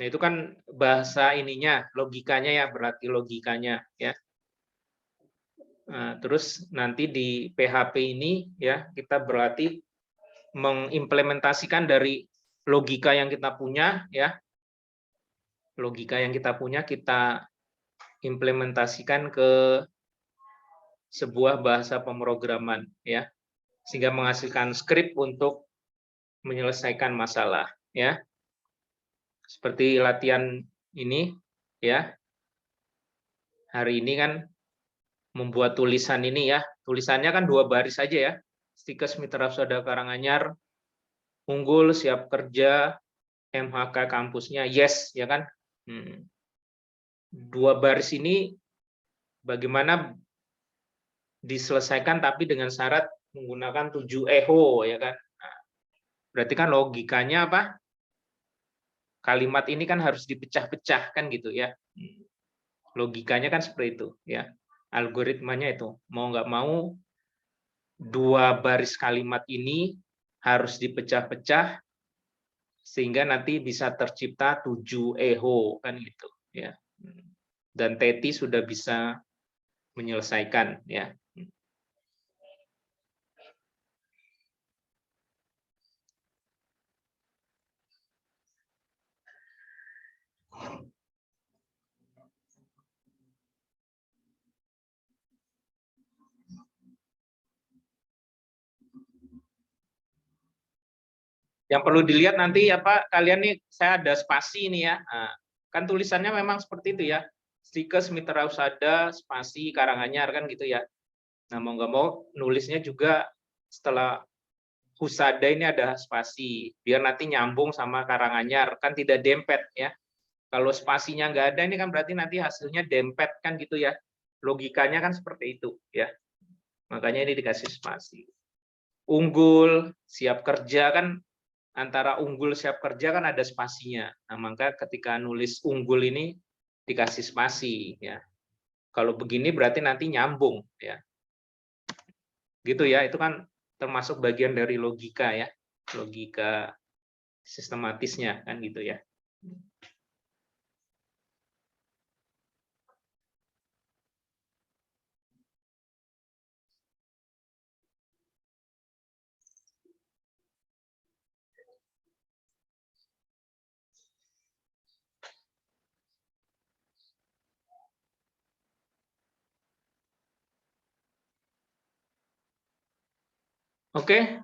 Nah, itu kan bahasa ininya, logikanya ya, berarti logikanya ya. Nah, terus nanti di PHP ini ya kita berarti mengimplementasikan dari logika yang kita punya ya. Logika yang kita punya kita implementasikan ke sebuah bahasa pemrograman ya. Sehingga menghasilkan skrip untuk menyelesaikan masalah ya. Seperti latihan ini ya. Hari ini kan membuat tulisan ini ya. Tulisannya kan 2 baris saja ya. Stikes Mitra Husada Karanganyar unggul, siap kerja, MHK kampusnya yes ya kan. 2 baris ini bagaimana diselesaikan tapi dengan syarat menggunakan 7 eho ya kan. Nah, berarti kan logikanya apa? Kalimat ini kan harus dipecah-pecah kan gitu ya. Logikanya kan seperti itu ya. Algoritmanya itu mau nggak mau 2 baris kalimat ini harus dipecah-pecah sehingga nanti bisa tercipta 7 eho kan gitu ya. Dan Teti sudah bisa menyelesaikan ya. Yang perlu dilihat nanti apa kalian nih, saya ada spasi ini ya. Nah, kan tulisannya memang seperti itu ya. Stikes Mitra Husada spasi Karanganyar kan gitu ya. Nah, mau nggak mau nulisnya juga setelah Husada ini ada spasi biar nanti nyambung sama Karanganyar, kan tidak dempet ya. Kalau spasinya nggak ada ini kan berarti nanti hasilnya dempet kan gitu ya. Logikanya kan seperti itu ya. Makanya ini dikasih spasi. Unggul, siap kerja kan antara unggul siap kerja kan ada spasinya. Nah, maka ketika nulis unggul ini dikasih spasi ya. Kalau begini berarti nanti nyambung ya. Gitu ya, itu kan termasuk bagian dari logika ya, logika sistematisnya kan gitu ya. Oke,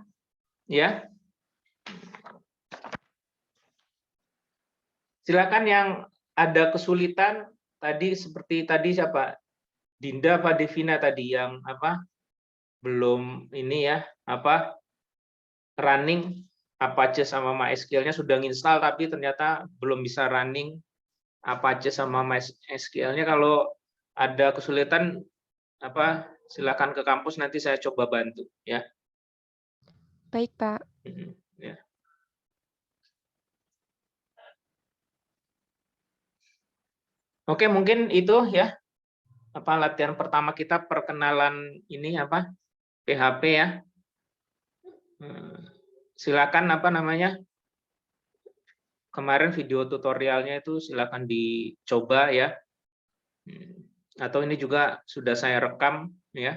ya. Silakan yang ada kesulitan tadi seperti tadi siapa? Dinda apa Devina tadi yang apa? Belum ini ya, apa? Running Apache sama MySQL-nya sudah nginstal tapi ternyata belum bisa running Apache sama MySQL-nya. Kalau ada kesulitan apa? Silakan ke kampus, nanti saya coba bantu ya. Baik, Pak. Ya. Oke, mungkin itu ya apa latihan pertama kita, perkenalan ini apa PHP ya. Silakan apa namanya, kemarin video tutorialnya itu silakan dicoba ya. Atau ini juga sudah saya rekam ya.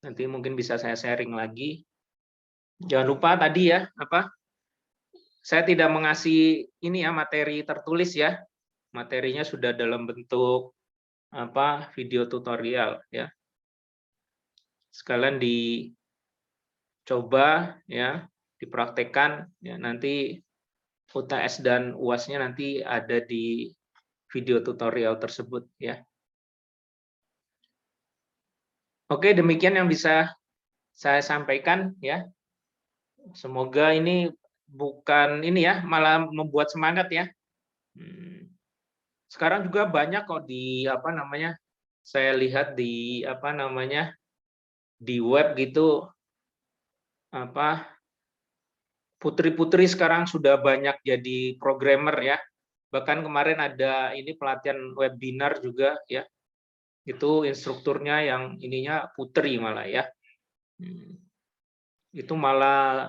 Nanti mungkin bisa saya sharing lagi. Jangan lupa tadi ya apa, saya tidak mengasih ini ya materi tertulis ya. Materinya sudah dalam bentuk apa video tutorial ya. Sekalian dicoba ya, dipraktekkan ya, nanti UTS dan UAS-nya nanti ada di video tutorial tersebut ya. Oke, demikian yang bisa saya sampaikan ya. Semoga ini bukan ini ya, malah membuat semangat ya. Sekarang juga banyak kok di apa namanya, saya lihat di apa namanya di web gitu, apa putri-putri sekarang sudah banyak jadi programmer ya. Bahkan kemarin ada ini pelatihan webinar juga ya. Itu instrukturnya yang ininya putri malah ya. Itu malah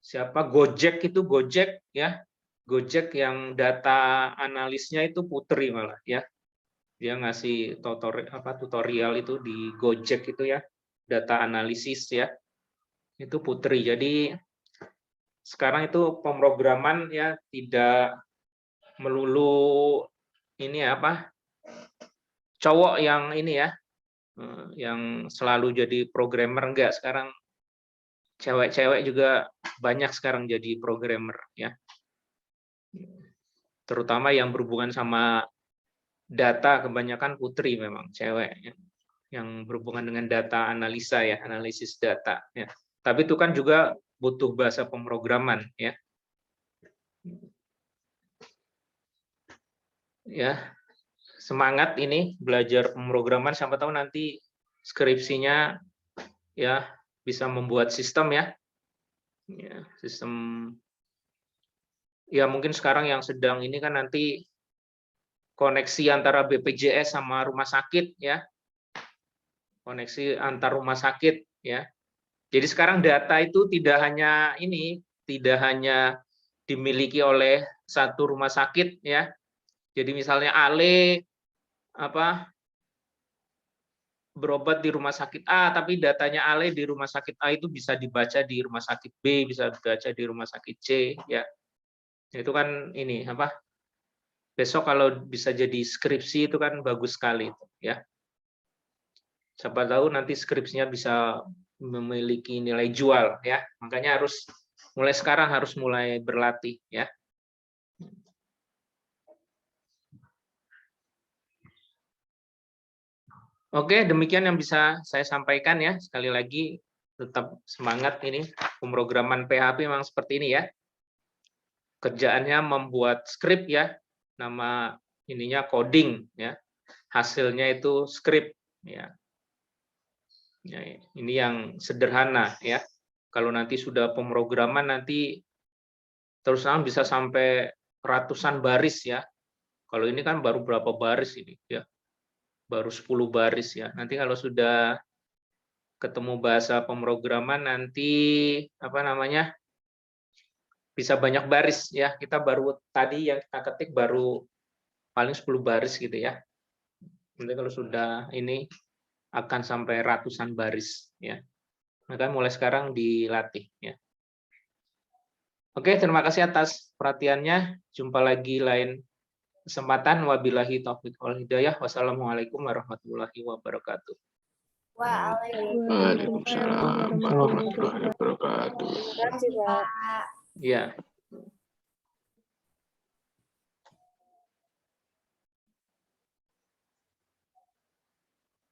siapa, Gojek itu, Gojek ya, Gojek yang data analisnya itu putri malah ya. Dia ngasih tutorial itu di Gojek itu ya, data analisis ya, itu putri. Jadi sekarang itu pemrograman ya tidak melulu ini apa cowok yang ini ya, yang selalu jadi programmer, enggak. Sekarang cewek-cewek juga banyak sekarang jadi programmer ya. Terutama yang berhubungan sama data, kebanyakan putri memang cewek ya. Yang berhubungan dengan data analisa ya, analisis data ya. Tapi itu kan juga butuh bahasa pemrograman ya. Ya, semangat ini belajar pemrograman, siapa tahu nanti skripsinya ya bisa membuat sistem ya. Ya, sistem ya, mungkin sekarang yang sedang ini kan nanti koneksi antara BPJS sama rumah sakit ya. Koneksi antar rumah sakit ya. Jadi sekarang data itu tidak hanya ini, tidak hanya dimiliki oleh satu rumah sakit ya. Jadi misalnya Ale apa berobat di rumah sakit A, tapi datanya Ale di rumah sakit A itu bisa dibaca di rumah sakit B, bisa dibaca di rumah sakit C ya. Itu kan ini apa? Besok kalau bisa jadi skripsi itu kan bagus sekali ya. Siapa tahu nanti skripsinya bisa memiliki nilai jual ya. Makanya harus mulai sekarang harus mulai berlatih ya. Oke, demikian yang bisa saya sampaikan ya. Sekali lagi tetap semangat ini. Pemrograman PHP memang seperti ini ya. Kerjaannya membuat skrip ya. Nama ininya coding ya. Hasilnya itu skrip ya. Ya, ini yang sederhana ya. Kalau nanti sudah pemrograman nanti terus terang bisa sampai ratusan baris ya. Kalau ini kan baru berapa baris ini ya. Baru 10 baris ya. Nanti kalau sudah ketemu bahasa pemrograman nanti apa namanya? Bisa banyak baris ya. Kita baru tadi yang kita ketik baru paling 10 baris gitu ya. Nanti kalau sudah ini akan sampai ratusan baris ya. Maka mulai sekarang dilatih ya. Oke, terima kasih atas perhatiannya. Jumpa lagi lain kesempatan. Wabillahi taufiq wal hidayah. Wassalamualaikum warahmatullahi wabarakatuh. Waalaikumsalam Waalaikumsalam warahmatullahi wabarakatuh. warahmatullahi wabarakatuh. Ya.